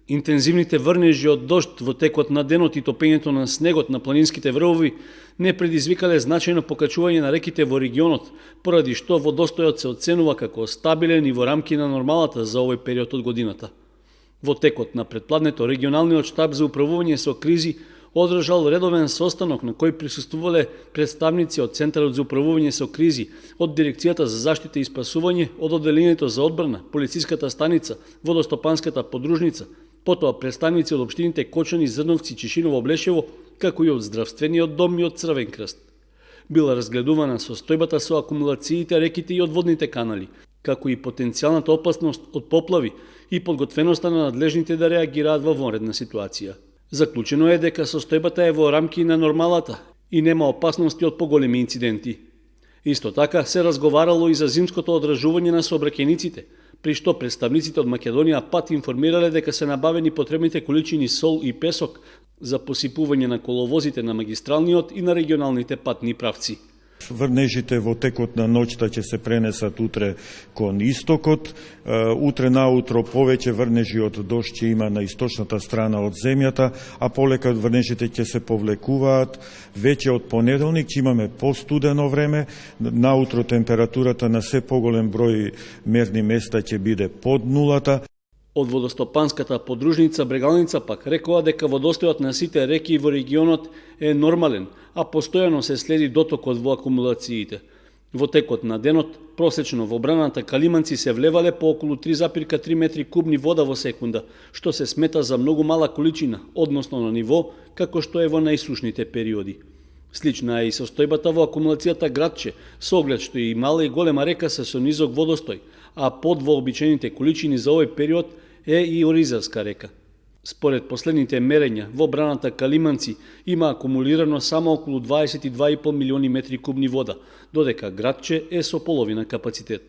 Интензивните врнежи од дожд во текот на денот и топењето на снегот на планинските врвови не предизвикале значајно покачување на реките во регионот, поради што водостојот се оценува како стабилен и во рамки на нормалата за овој период од годината. Во текот на претпладнето, регионалниот штаб за управување со кризи одржал редовен состанок на кој присуствувале представници од Центарот за управување со кризи, од Дирекцијата за заштита и спасување, од Одделението за одбрана, полициската станица, водостопанската подружница, потоа представници од општините Кочани, Зрновци, Чешиново, Блешево, како и од Здравствениот дом и од Црвен крст. Била разгледувана состојбата со акумулациите, реките и одводните канали, како и потенцијалната опасност од поплави и подготвеноста на надлежните да реагираат во вонредна ситуација. Заклучено е дека состојбата е во рамки на нормалата и нема опасности од поголеми инциденти. Исто така се разговарало и за зимското одржување на сообраќајниците, при што представниците од Македонија пат информирале дека се набавени потребните количини сол и песок за посипување на коловозите на магистралниот и на регионалните патни правци. Врнежите во текот на ноќта ќе се пренесат утре кон истокот. Утре наутро повеќе врнежи од дожд ќе има на источната страна од земјата, а полека врнежите ќе се повлекуваат. Веќе од понеделник ќе имаме постудено време. Наутро температурата на се поголем број мерни места ќе биде под нулата. Од водостопанската подружница Брегалница пак рекоа дека водостојот на сите реки во регионот е нормален, а постојано се следи дотокот во акумулациите. Во текот на денот, просечно во браната Калиманци се влевале по околу 3,3 метри кубни вода во секунда, што се смета за многу мала количина, односно на ниво како што е во најсушните периоди. Слична е и состојбата во акумулацијата Градче, со оглед што и мала и голема река се со низок водостој, а под вообичаените количини за овој период е и Оризарска река. Според последните мерења, во браната Калиманци има акумулирано само околу 22,5 милиони метри кубни вода, додека Градче е со половина капацитет.